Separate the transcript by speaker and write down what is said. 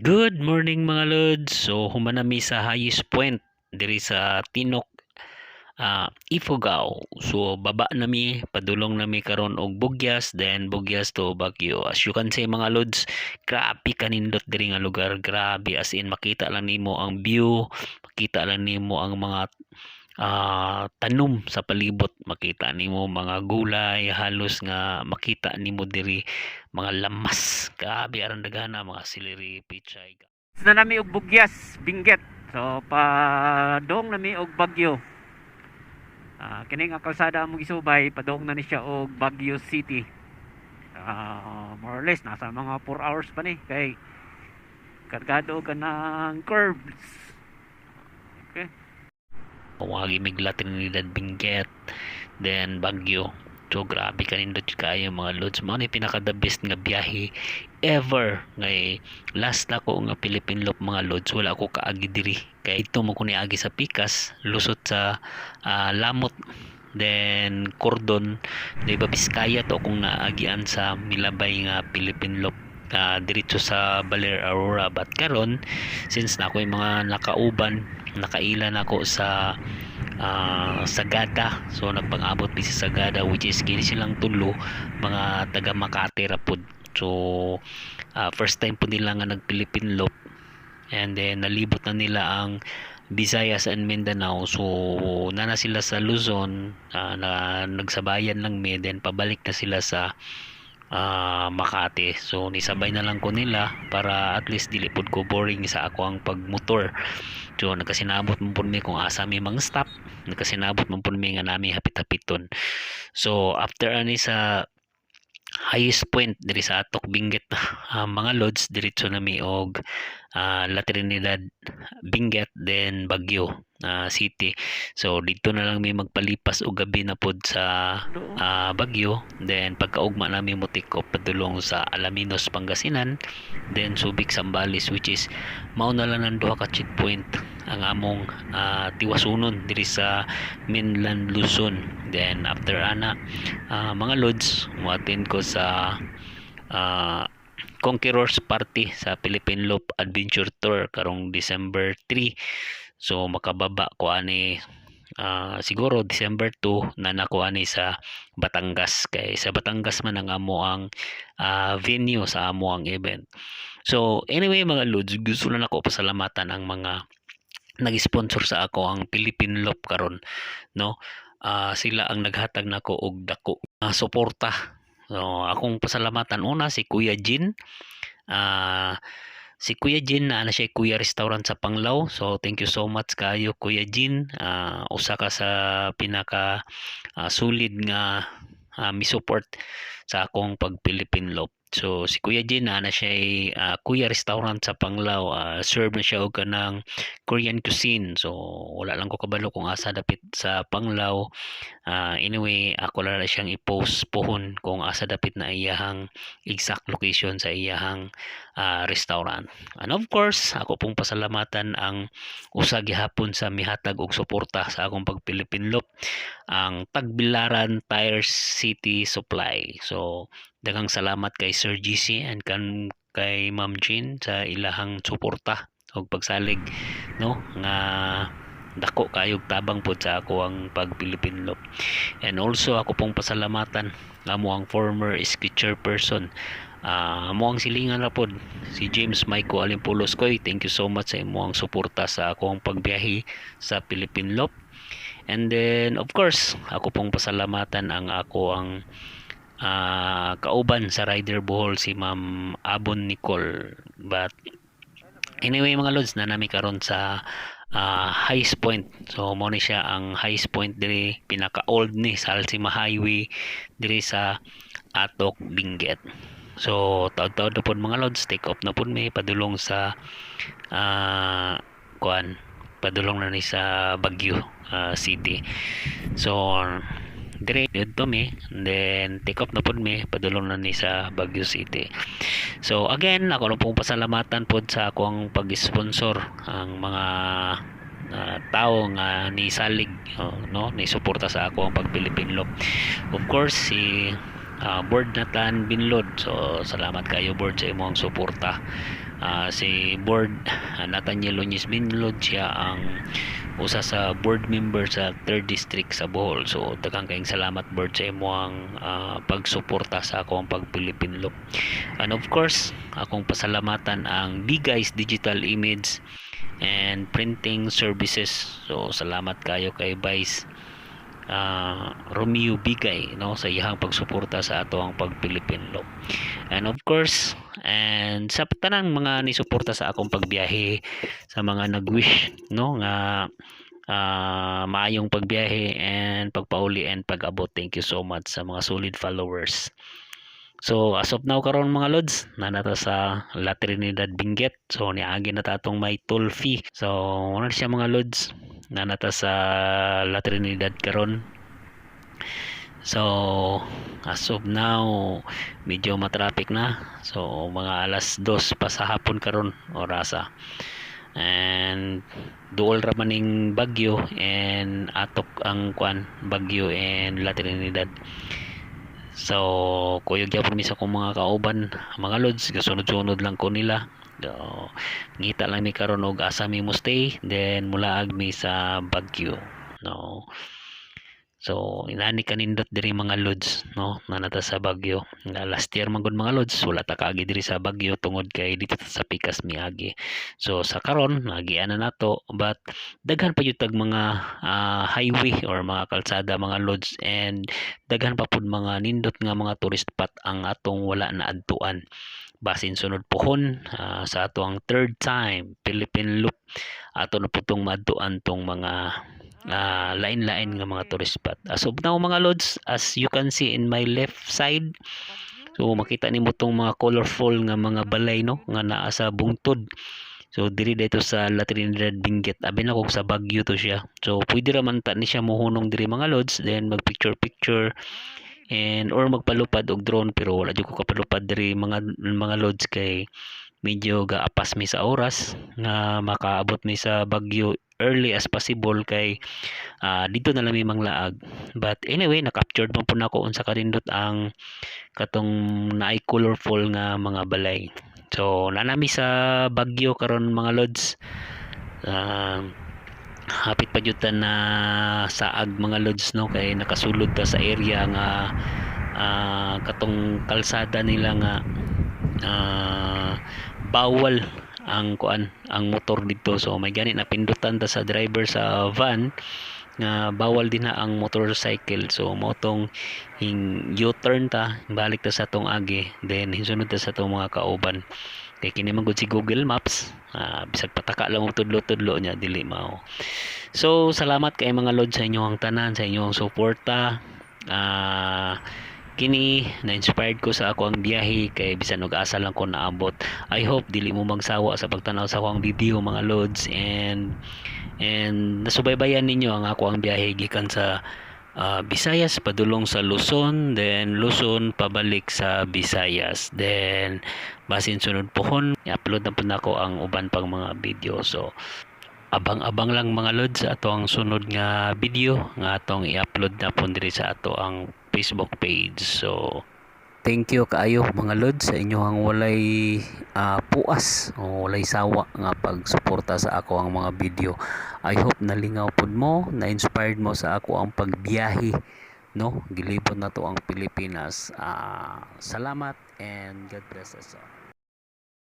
Speaker 1: Good morning mga lods. So humanami sa highest point diri sa Tinok, Ifugao. So baba nami, padulong nami karon og Bugyas, then Bugyas to Baguio. As you can see mga lods, grabe kanindot diri nga lugar. Grabe as in makita lang nimo ang view, makita lang nimo ang mga tanom sa palibot, makita nimo mga gulay halos nga makita nimo diri, mga lamas grabe aron daghana mga celery, pichay na nami og Bugyas, Benguet. So padong nami og Baguio. Kini nga kalsada among gisubay padong na ni siya og Baguio City. More or less nasa mga 4 hours pa ni kay kargado ka ng curbs. Okay. Wagi migla Trinidad, Benguet, then Baguio. So grabe kanindot kayo mga lods. Mao ni pinaka the best nga biyahe ever. Ngay last na ko nga Philippine Loop mga lods, wala ko kaagi diri. Kay ito mo ko ni agi sa Pikas, lusot sa Lamot, then Cordon, di ba Biskaya to kung naagian sa Milabay nga Philippine Loop. Diretso sa Baler Aurora, but karon since na ako yung mga nakauban, nakailan ako sa Sagada, so nagpang-abot mi sa Sagada, which is kini silang tulo mga taga Makati ra pud. So first time po nila nga nag Philippine Loop, and then nalibot na nila ang Visayas and Mindanao. So nana sila sa Luzon, na nagsabayan lang mi, then pabalik na sila sa Makati. So nisabay na lang ko nila para at least dili pud ko boring sa ako ang pagmotor. So nagkasinabot mo pud mi kung asa mi mang stop, nagkasinabot mo pud mi nga nami hapit-hapiton. So after ani sa highest point diri sa atok Benguet, mga lods diretso nami og La Trinidad, Benguet, then Baguio City. So dito na lang may magpalipas og gabi na pod sa Baguio, then pagkaugma nami motikop padulong sa Alaminos, Pangasinan, then Subic, Zambales, which is mao na lang ang duha ka checkpoint ang among tiwasunon diri sa mainland Luzon. Then after ana, mga lods, mo-attend ko sa Conquerors Party sa Philippine Loop Adventure Tour karong December 3. So makababa ko ani siguro December 2 na nakuha ni sa Batangas, kay sa Batangas man ang amo ang venue sa amo ang event. So anyway mga lods, gusto lang ako pasalamatan ang mga nag-sponsor sa ako ang Philippine Loop karon, no. Sila ang naghatag nako og dako suporta. So akong pasalamatan una si Kuya Jin. Si Kuya Jin na siya Kuya Restaurant sa Panglao. So thank you so much kayo Kuya Jin. Usa ka sa pinaka solid nga mi-support sa akong pag Philippine Loop. So si Kuya Jin na siya Kuya Restaurant sa Panglao. Serve na siya og kanang Korean cuisine. So wala lang ko kabalo kung asa dapit sa Panglao. Anyway, ako lang siyang i-post pohon kung asa dapit na iyahang exact location sa iyahang restaurant. And of course, ako pong pasalamatan ang usa gihapon sa mihatag og suporta sa akong pag Philippine Loop, ang Tagbilaran Tires City Supply. So daghang salamat kay Sir GC and kay Ma'am Jean sa ilahang suporta og pagsalig, no, nga dako kayog tabang pod sa ako ang pag Philippine Loop. And also ako pong pasalamatan amo ang former SK chairperson, amo ang silingan ra pod si James Maiko Alimpulos. Koy, thank you so much sa imo ang suporta sa akong pagbiyahe sa Philippine Loop. And then of course ako pong pasalamatan ang ako ang kauban sa Rider Bohol, si Ma'am Abon Nicole. But anyway mga lods, na nami karon sa highest point. So mo ni siya ang highest point diri, pinaka old ni sa Alcima Highway diri sa atok Benguet. So taud-taud na pod mga lods, take off na pod may padulong sa padulong na ni sa Baguio City. So dire dito mi, then take off na pod mi padulong na ni sa Baguio City. So again, ako lang pong pasalamatan pod sa akong pag-sponsor ang mga tao nga ni salig, no, ni suporta sa ako ang pag Philippine Loop. Of course si Board Natan Binlod. So salamat kayo Board sa imong suporta si board Nathaniel Loñez Binlod, siya ang usa sa board member sa 3rd district sa Bohol. So daghang kayong salamat board sa imong pagsuporta sa akong pag-Philippine Loop. And of course, akong pasalamatan ang Bigay's Digital Image and Printing Services. So salamat kayo kay Vice Romeo Bigay, no, sa iyang pagsuporta sa ato ang pag-Philippine Loop. And of course, and sa tanang mga nisuporta sa akong pagbiyahe, sa mga nag-wish, no, nga maayong pagbiyahe and pagpauli and pag-abot, thank you so much sa mga solid followers. So as of now karon mga lods, nanata sa La Trinidad Benguet. So niagi na tatong may toll fee. So ano siya mga lods, nanata sa La Trinidad karon. So as of now medyo matraffic na. So mga alas 2 pa sa hapon karon orasa. And duol ra maning bagyo and atok ang kwan bagyo and La Trinidad. So kuyog gyapon mi sa kong mga kauban mga lods, kasunod-sunod lang ko nila. So ngita lang mi karon og asa mi mo stay, then mulaag mi sa Baguio, no. So inani kanindot diri mga lods, no, nanata sa Baguio. Nga last year man gud mga lods, wala ta kaagi diri sa Baguio tungod kay dito sa Pikas miagi. So sa karon nagian na nato, but daghan pa gyud tag mga highway or mga kalsada mga lods, and daghan pa pud mga nindot nga mga tourist spot ang atong wala na adtuan. Basin sunod pohon sa ato ang 3rd time Philippine Loop, ato na putong maadtuan tong mga lain-lain nga mga tourist spot. As of now mga lods, as you can see in my left side, so makita nimo tong mga colorful nga mga balay, no, nga naa sa bungtod. So diri dito sa La Trinidad Benguet, abi na kog sa Baguio to siya. So pwede ra man ta ni siya mohunong diri mga lods, then mag picture and or magpalupad og drone, pero wala jud ko kapalupad diri mga lods kay medyo gaapas mi sa oras nga makaabot mi sa Baguio early as possible kay dito na lang mi manglaag. But anyway, na-captured man po nako unsa karindot ang katong naay colorful nga mga balay. So nanami sa Baguio karon mga lods. Hapit pa jud na saag mga lods, no, kay nakasulod ta sa area nga katong kalsada nila nga bawal ang motor dito. So may gani napindutan ta sa driver sa van nga bawal din na ang motorcycle. So motong U-turn ta, balik ta sa tong agi, then hinsunod ta sa tong mga kauban. Kay kini man gud si Google Maps, bisag pataka lang mo tudlo-tudlo nya dili mao. So salamat kay mga lord sa inyong tanan, sa inyong suporta. Kini na-inspired ko sa ako ang biyahe kay bisan og asa lang ko naabot. I hope dili mo magsawa sa pagtanaw sa akong video mga lods, and nasubaybayan ninyo ang ako ang biyahe gikan sa Visayas padulong sa Luzon, then Luzon pabalik sa Visayas, then basin sunod pohon i-upload na po nako ang uban pang mga video. So abang-abang lang mga lods sa ato ang sunod nga video nga atong i-upload na po diri sa ato ang Facebook page. So thank you kaayo mga lods sa inyong walay puas o walay sawa nga pagsuporta sa ako ang mga video. I hope nalingaw pud mo, na-inspired mo sa ako ang pagbiyahe, no, gilibot na to ang Pilipinas. Salamat and God bless us all.